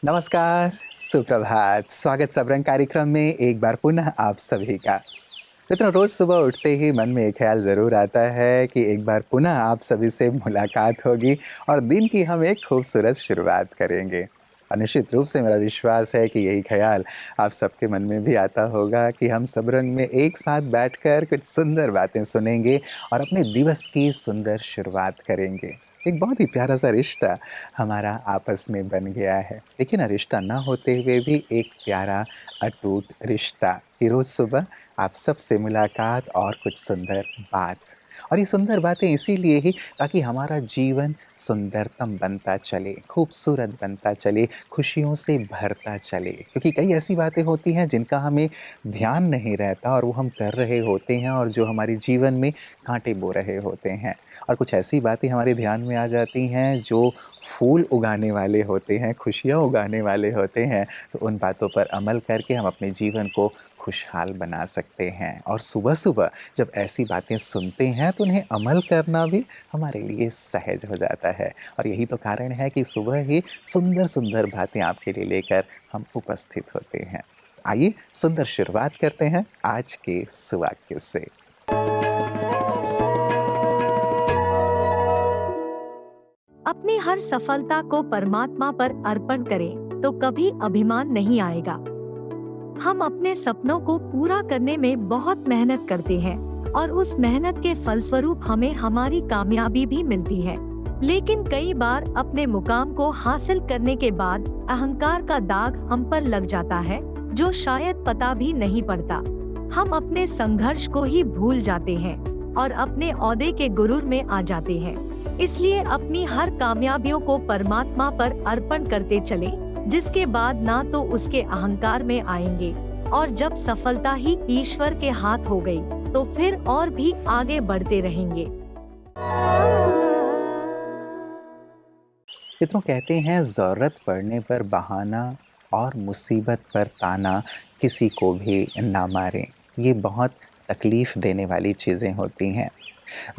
नमस्कार, सुप्रभात। स्वागत सबरंग कार्यक्रम में एक बार पुनः आप सभी का। मित्रों, रोज़ सुबह उठते ही मन में एक ख़्याल ज़रूर आता है कि एक बार पुनः आप सभी से मुलाकात होगी और दिन की हम एक खूबसूरत शुरुआत करेंगे। और निश्चित रूप से मेरा विश्वास है कि यही ख़्याल आप सबके मन में भी आता होगा कि हम सबरंग में एक साथ बैठकर कुछ सुंदर बातें सुनेंगे और अपने दिवस की सुंदर शुरुआत करेंगे। एक बहुत ही प्यारा सा रिश्ता हमारा आपस में बन गया है। देखिए ना, रिश्ता ना होते हुए भी एक प्यारा अटूट रिश्ता कि रोज़ सुबह आप सबसे मुलाकात और कुछ सुंदर बात। और ये सुंदर बातें इसीलिए ही ताकि हमारा जीवन सुंदरतम बनता चले, खूबसूरत बनता चले, खुशियों से भरता चले। क्योंकि कई ऐसी बातें होती हैं जिनका हमें ध्यान नहीं रहता और वो हम कर रहे होते हैं और जो हमारे जीवन में कांटे बो रहे होते हैं। और कुछ ऐसी बातें हमारे ध्यान में आ जाती हैं जो फूल उगाने वाले होते हैं, खुशियाँ उगाने वाले होते हैं। तो उन बातों पर अमल करके हम अपने जीवन को खुशहाल बना सकते हैं। और सुबह-सुबह जब ऐसी बातें सुनते हैं तो उन्हें अमल करना भी हमारे लिए सहज हो जाता है। और यही तो कारण है कि सुबह ही सुंदर-सुंदर बातें आपके लिए लेकर हम उपस्थित होते हैं। आइए सुंदर शुरुआत करते हैं आज के सुवाक्य से। अपनी हर सफलता को परमात्मा पर अर्पण करें तो कभी अभिमान नहीं आएगा। हम अपने सपनों को पूरा करने में बहुत मेहनत करते हैं और उस मेहनत के फलस्वरूप हमें हमारी कामयाबी भी मिलती है। लेकिन कई बार अपने मुकाम को हासिल करने के बाद अहंकार का दाग हम पर लग जाता है, जो शायद पता भी नहीं पड़ता। हम अपने संघर्ष को ही भूल जाते हैं और अपने ओहदे के गुरूर में आ जाते हैं। इसलिए अपनी हर कामयाबियों को परमात्मा पर अर्पण करते चले, जिसके बाद ना तो उसके अहंकार में आएंगे और जब सफलता ही ईश्वर के हाथ हो गई तो फिर और भी आगे बढ़ते रहेंगे। मित्रों, कहते हैं ज़रूरत पड़ने पर बहाना और मुसीबत पर ताना किसी को भी ना मारें। ये बहुत तकलीफ़ देने वाली चीज़ें होती हैं।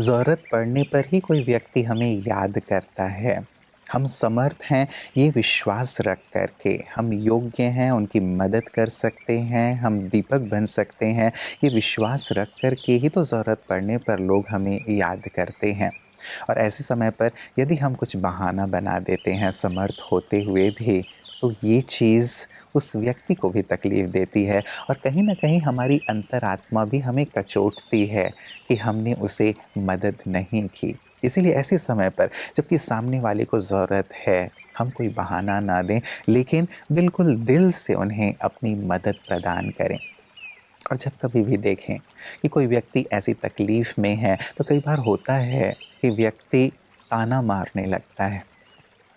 ज़रूरत पड़ने पर ही कोई व्यक्ति हमें याद करता है। हम समर्थ हैं ये विश्वास रख कर के, हम योग्य हैं उनकी मदद कर सकते हैं, हम दीपक बन सकते हैं, ये विश्वास रख कर के ही तो ज़रूरत पड़ने पर लोग हमें याद करते हैं। और ऐसे समय पर यदि हम कुछ बहाना बना देते हैं समर्थ होते हुए भी, तो ये चीज़ उस व्यक्ति को भी तकलीफ़ देती है और कहीं न कहीं हमारी अंतरात्मा भी हमें कचोटती है कि हमने उसे मदद नहीं की। इसीलिए ऐसे समय पर जबकि सामने वाले को ज़रूरत है, हम कोई बहाना ना दें, लेकिन बिल्कुल दिल से उन्हें अपनी मदद प्रदान करें। और जब कभी भी देखें कि कोई व्यक्ति ऐसी तकलीफ़ में है, तो कई बार होता है कि व्यक्ति ताना मारने लगता है।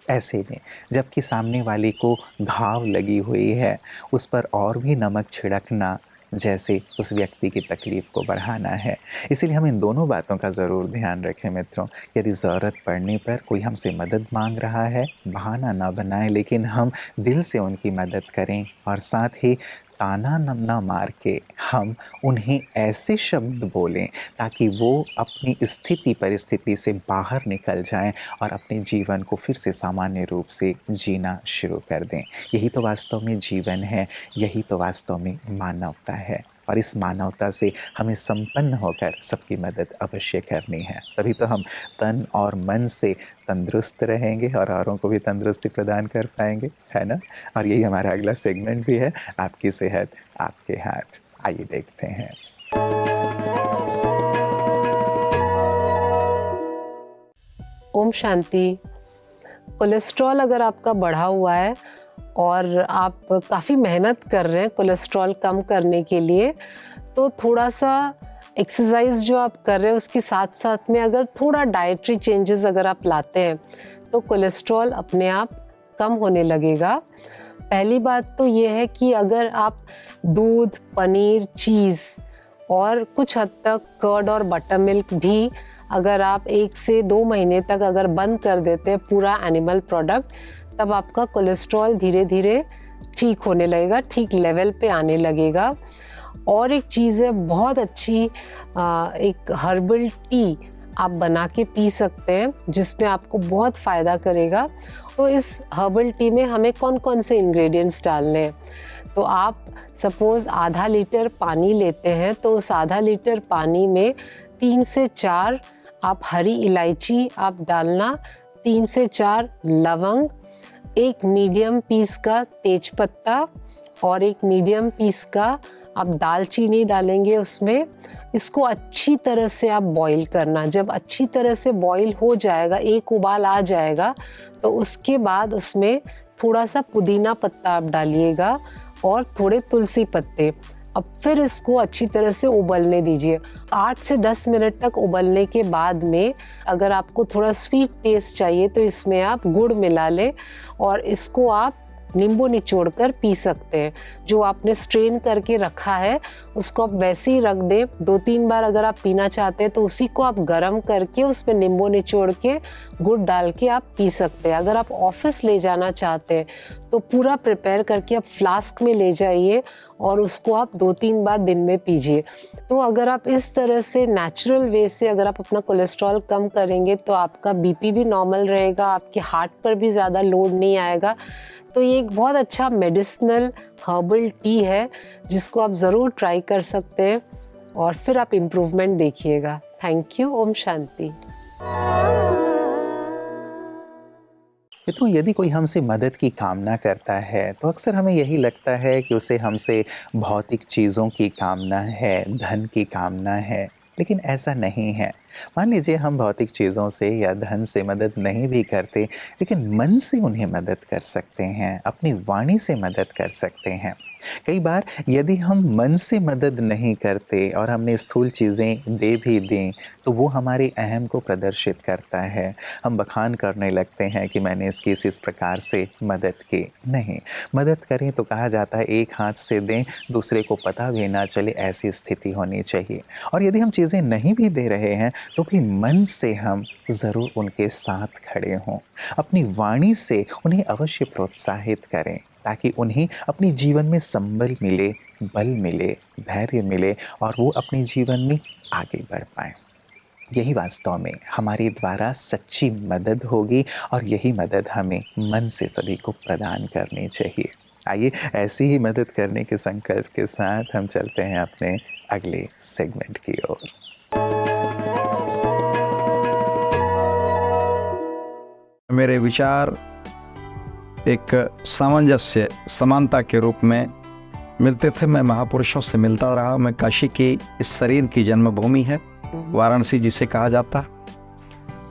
ऐसे में जबकि सामने वाले को घाव लगी हुई है, उस पर और भी नमक छिड़कना जैसे उस व्यक्ति की तकलीफ़ को बढ़ाना है। इसीलिए हम इन दोनों बातों का ज़रूर ध्यान रखें मित्रों। यदि ज़रूरत पड़ने पर कोई हमसे मदद मांग रहा है, बहाना ना बनाएं, लेकिन हम दिल से उनकी मदद करें और साथ ही ताना ना मार के हम उन्हें ऐसे शब्द बोलें ताकि वो अपनी स्थिति परिस्थिति से बाहर निकल जाएं और अपने जीवन को फिर से सामान्य रूप से जीना शुरू कर दें। यही तो वास्तव में जीवन है, यही तो वास्तव में मानवता है। और इस मानवता से हमें संपन्न होकर सबकी मदद अवश्य करनी है। तभी तो हम तन और मन से तंदुरुस्त रहेंगे और औरों को भी तंदुरुस्ती प्रदान कर पाएंगे, है ना? और यही हमारा अगला सेगमेंट भी है, आपकी सेहत आपके हाथ। आइए देखते हैं। ओम शांति। कोलेस्ट्रॉल अगर आपका बढ़ा हुआ है और आप काफ़ी मेहनत कर रहे हैं कोलेस्ट्रॉल कम करने के लिए, तो थोड़ा सा एक्सरसाइज जो आप कर रहे हैं उसके साथ साथ में अगर थोड़ा डाइटरी चेंजेस अगर आप लाते हैं तो कोलेस्ट्रॉल अपने आप कम होने लगेगा। पहली बात तो ये है कि अगर आप दूध, पनीर, चीज़ और कुछ हद तक कर्ड और बटर मिल्क भी अगर आप 1 से 2 महीने तक अगर बंद कर देते हैं पूरा एनिमल प्रोडक्ट, तब आपका कोलेस्ट्रॉल धीरे धीरे ठीक होने लगेगा, ठीक लेवल पे आने लगेगा। और एक चीज़ है बहुत अच्छी, एक हर्बल टी आप बना के पी सकते हैं, जिसमें आपको बहुत फ़ायदा करेगा। तो इस हर्बल टी में हमें कौन कौन से इंग्रेडिएंट्स डालने हैं, तो आप सपोज़ आधा लीटर पानी लेते हैं, तो उस आधा लीटर पानी में 3 से 4 आप हरी इलायची आप डालना, 3 से 4 लवंग, एक मीडियम पीस का तेजपत्ता और एक मीडियम पीस का आप दालचीनी डालेंगे उसमें। इसको अच्छी तरह से आप बॉईल करना। जब अच्छी तरह से बॉईल हो जाएगा, एक उबाल आ जाएगा, तो उसके बाद उसमें थोड़ा सा पुदीना पत्ता आप डालिएगा और थोड़े तुलसी पत्ते। अब फिर इसको अच्छी तरह से उबलने दीजिए। 8 से 10 मिनट तक उबलने के बाद में अगर आपको थोड़ा स्वीट टेस्ट चाहिए तो इसमें आप गुड़ मिला लें और इसको आप नींबू निचोड़ कर पी सकते हैं। जो आपने स्ट्रेन करके रखा है उसको आप वैसे ही रख दें। 2-3 बार अगर आप पीना चाहते हैं तो उसी को आप गर्म करके उसमें नींबू निचोड़ के गुड़ डाल के आप पी सकते हैं। अगर आप ऑफिस ले जाना चाहते हैं तो पूरा प्रिपेयर करके आप फ्लास्क में ले जाइए और उसको आप 2-3 बार दिन में पीजिए। तो अगर आप इस तरह से नेचुरल वे से अगर आप अपना कोलेस्ट्रॉल कम करेंगे तो आपका बीपी भी नॉर्मल रहेगा, आपके हार्ट पर भी ज़्यादा लोड नहीं आएगा। तो ये एक बहुत अच्छा मेडिसिनल हर्बल टी है जिसको आप ज़रूर ट्राई कर सकते हैं और फिर आप इम्प्रूवमेंट देखिएगा। Thank you. ओम शांति। तो यदि कोई हमसे मदद की कामना करता है तो अक्सर हमें यही लगता है कि उसे हमसे भौतिक चीज़ों की कामना है, धन की कामना है, लेकिन ऐसा नहीं है। मान लीजिए हम भौतिक चीज़ों से या धन से मदद नहीं भी करते, लेकिन मन से उन्हें मदद कर सकते हैं, अपनी वाणी से मदद कर सकते हैं। कई बार यदि हम मन से मदद नहीं करते और हमने स्थूल चीज़ें दे भी दें तो वो हमारे अहम को प्रदर्शित करता है। हम बखान करने लगते हैं कि मैंने इसकी इस प्रकार से मदद की। नहीं, मदद करें तो कहा जाता है एक हाथ से दें, दूसरे को पता भी ना चले, ऐसी स्थिति होनी चाहिए। और यदि हम चीज़ें नहीं भी दे रहे हैं तो भी मन से हम ज़रूर उनके साथ खड़े हों। अपनी वाणी से उन्हें अवश्य प्रोत्साहित करें ताकि उन्हें अपने जीवन में संबल मिले, बल मिले, धैर्य मिले और वो अपने जीवन में आगे बढ़ पाएं। यही वास्तव में हमारे द्वारा सच्ची मदद होगी और यही मदद हमें मन से सभी को प्रदान करनी चाहिए। आइए ऐसी ही मदद करने के संकल्प के साथ हम चलते हैं अपने अगले सेगमेंट की ओर। मेरे विचार एक सामंजस्य, समानता के रूप में मिलते थे। मैं महापुरुषों से मिलता रहा। मैं काशी की इस शरीर की जन्मभूमि है, वाराणसी जिसे कहा जाता।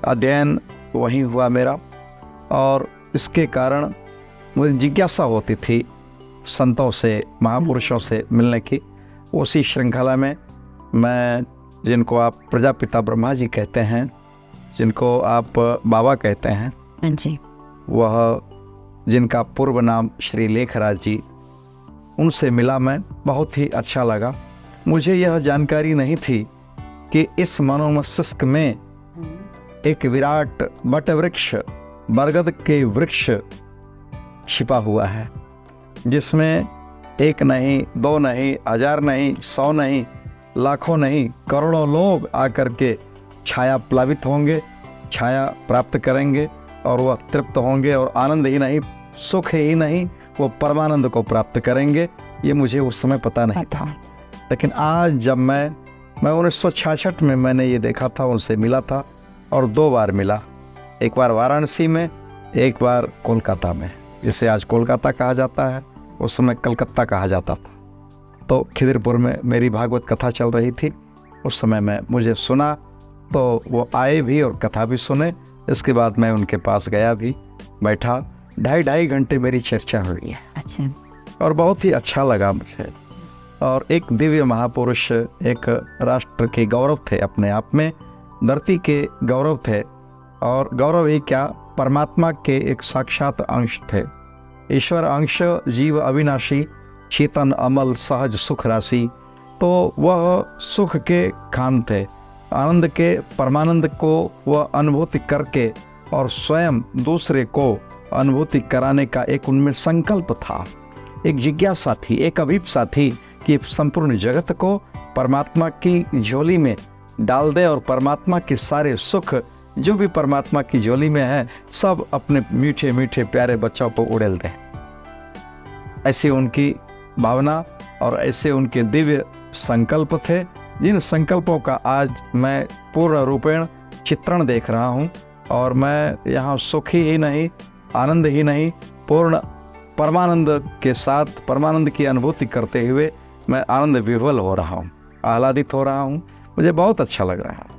अध्ययन वहीं हुआ मेरा और इसके कारण मुझे जिज्ञासा होती थी संतों से, महापुरुषों से मिलने की। उसी श्रृंखला में मैं, जिनको आप प्रजापिता ब्रह्मा जी कहते हैं, जिनको आप बाबा कहते हैं जी, वह जिनका पूर्व नाम श्री लेखराज जी, उनसे मिला मैं। बहुत ही अच्छा लगा। मुझे यह जानकारी नहीं थी कि इस मनोमस्तिष्क में एक विराट बट वृक्ष, बरगद के वृक्ष छिपा हुआ है, जिसमें एक नहीं, दो नहीं, हजार नहीं, 100 नहीं, लाखों नहीं, करोड़ों लोग आकर के छाया प्लावित होंगे, छाया प्राप्त करेंगे और वह तृप्त होंगे और आनंद ही नहीं, सुख ही नहीं, वो परमानंद को प्राप्त करेंगे। ये मुझे उस समय पता नहीं था। लेकिन आज जब मैं 1966 में मैंने ये देखा था, उनसे मिला था और 2 बार मिला। एक बार वाराणसी में, एक बार कोलकाता में, जिसे आज कोलकाता कहा जाता है, उस समय कलकत्ता कहा जाता था। तो खिदिरपुर में मेरी भागवत कथा चल रही थी। उस समय मुझे सुना तो वो आए भी और कथा भी सुने। इसके बाद मैं उनके पास गया भी, बैठा, 2.5 घंटे मेरी चर्चा हुई है। अच्छा। और बहुत ही अच्छा लगा मुझे। और एक दिव्य महापुरुष, एक राष्ट्र के गौरव थे अपने आप में, धरती के गौरव थे। और गौरव ही क्या, परमात्मा के एक साक्षात अंश थे। ईश्वर अंश, जीव अविनाशी, चेतन अमल, सहज सुख राशि। तो वह सुख के खान थे, आनंद के, परमानंद को वह अनुभूति करके और स्वयं दूसरे को अनुभूति कराने का एक उनमें संकल्प था, एक जिज्ञासा थी, एक अभिप्सा थी कि संपूर्ण जगत को परमात्मा की झोली में डाल दे और परमात्मा के सारे सुख जो भी परमात्मा की झोली में है सब अपने मीठे मीठे प्यारे बच्चों पर उड़ेल दें। ऐसी उनकी भावना और ऐसे उनके दिव्य संकल्प थे, जिन संकल्पों का आज मैं पूर्ण रूपेण चित्रण देख रहा हूँ। और मैं यहाँ सुखी ही नहीं, आनंद ही नहीं, पूर्ण परमानंद के साथ परमानंद की अनुभूति करते हुए मैं आनंद विह्वल हो रहा हूँ, आह्लादित हो रहा हूँ। मुझे बहुत अच्छा लग रहा है।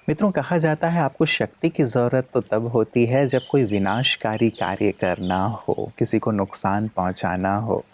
मित्रों, कहा जाता है आपको शक्ति की ज़रूरत तो तब होती है जब कोई विनाशकारी कार्य करना हो, किसी को नुकसान पहुंचाना हो।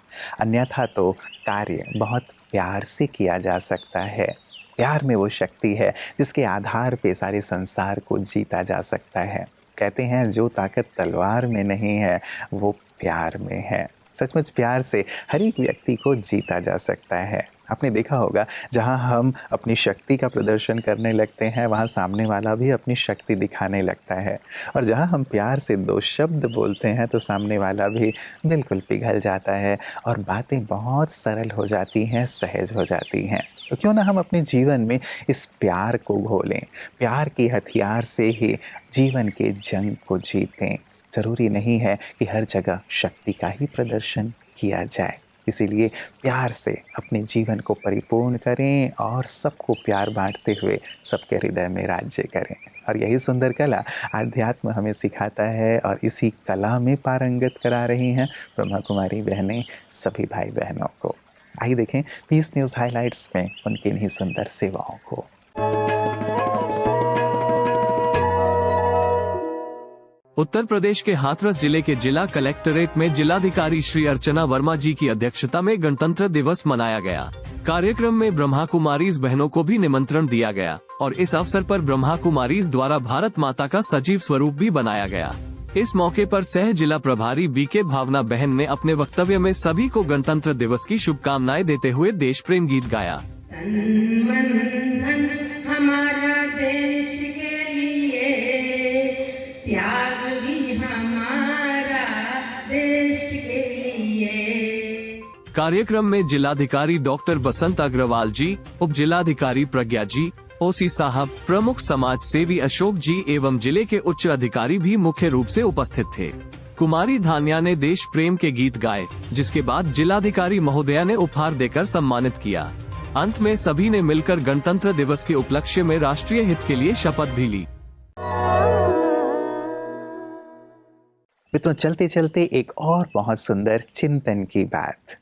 अन्यथा तो कार्य बहुत प्यार से किया जा सकता है। प्यार में वो शक्ति है जिसके आधार पे सारे संसार को जीता जा सकता है। कहते हैं जो ताकत तलवार में नहीं है वो प्यार में है। सचमुच प्यार से हर एक व्यक्ति को जीता जा सकता है। आपने देखा होगा जहाँ हम अपनी शक्ति का प्रदर्शन करने लगते हैं वहाँ सामने वाला भी अपनी शक्ति दिखाने लगता है, और जहाँ हम प्यार से दो शब्द बोलते हैं तो सामने वाला भी बिल्कुल पिघल जाता है और बातें बहुत सरल हो जाती हैं, सहज हो जाती हैं। तो क्यों ना हम अपने जीवन में इस प्यार को घोलें, प्यार के हथियार से ही जीवन के जंग को जीतें। ज़रूरी नहीं है कि हर जगह शक्ति का ही प्रदर्शन किया जाए, इसीलिए प्यार से अपने जीवन को परिपूर्ण करें और सबको प्यार बांटते हुए सबके हृदय में राज्य करें। और यही सुंदर कला आध्यात्म हमें सिखाता है और इसी कला में पारंगत करा रही हैं ब्रह्मा कुमारी बहनें सभी भाई बहनों को। आइए देखें पीस न्यूज़ हाइलाइट्स में उनकी इन्हीं सुंदर सेवाओं को। उत्तर प्रदेश के हाथरस जिले के जिला कलेक्टरेट में जिलाधिकारी श्री अर्चना वर्मा जी की अध्यक्षता में गणतंत्र दिवस मनाया गया। कार्यक्रम में ब्रह्मा कुमारीज बहनों को भी निमंत्रण दिया गया और इस अवसर पर ब्रह्मा कुमारीज द्वारा भारत माता का सजीव स्वरूप भी बनाया गया। इस मौके पर सह जिला प्रभारी बीके भावना बहन ने अपने वक्तव्य में सभी को गणतंत्र दिवस की शुभकामनाएं देते हुए देश प्रेम गीत गाया। तन मन धन हमारा देश के लिए, त्याग भी हमारा देश के लिए। कार्यक्रम में जिलाधिकारी डॉक्टर बसंत अग्रवाल जी, उप जिलाधिकारी प्रज्ञा जी, ओसी साहब, प्रमुख समाज सेवी अशोक जी एवं जिले के उच्च अधिकारी भी मुख्य रूप से उपस्थित थे। कुमारी धान्या ने देश प्रेम के गीत गाए, जिसके बाद जिलाधिकारी महोदया ने उपहार देकर सम्मानित किया। अंत में सभी ने मिलकर गणतंत्र दिवस के उपलक्ष्य में राष्ट्रीय हित के लिए शपथ भी ली। मित्रों, चलते चलते एक और बहुत सुंदर चिंतन की बात।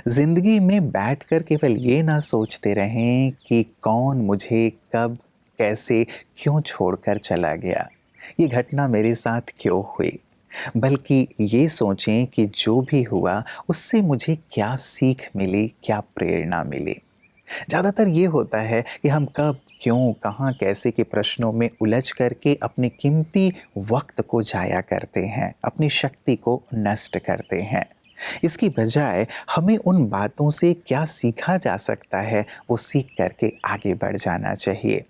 जिंदगी में बैठकर केवल ये ना सोचते रहें कि कौन मुझे कब कैसे क्यों छोड़कर चला गया, ये घटना मेरे साथ क्यों हुई, बल्कि ये सोचें कि जो भी हुआ उससे मुझे क्या सीख मिली, क्या प्रेरणा मिली। ज़्यादातर ये होता है कि हम कब क्यों कहाँ कैसे के प्रश्नों में उलझ करके अपने कीमती वक्त को जाया करते हैं, अपनी शक्ति को नष्ट करते हैं। इसकी बजाय हमें उन बातों से क्या सीखा जा सकता है वो सीख करके आगे बढ़ जाना चाहिए।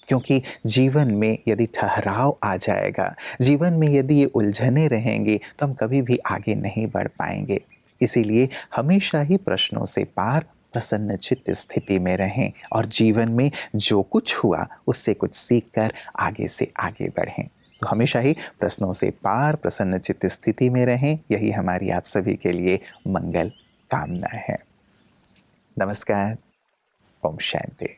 क्योंकि जीवन में यदि ठहराव आ जाएगा, जीवन में यदि ये उलझने रहेंगे तो हम कभी भी आगे नहीं बढ़ पाएंगे। इसीलिए हमेशा ही प्रश्नों से पार प्रसन्नचित्त स्थिति में रहें और जीवन में जो कुछ हुआ उससे कुछ सीख कर आगे से आगे बढ़ें। तो हमेशा ही प्रश्नों से पार प्रसन्नचित्त स्थिति में रहें, यही हमारी आप सभी के लिए मंगल कामना है। नमस्कार, ओम शांति।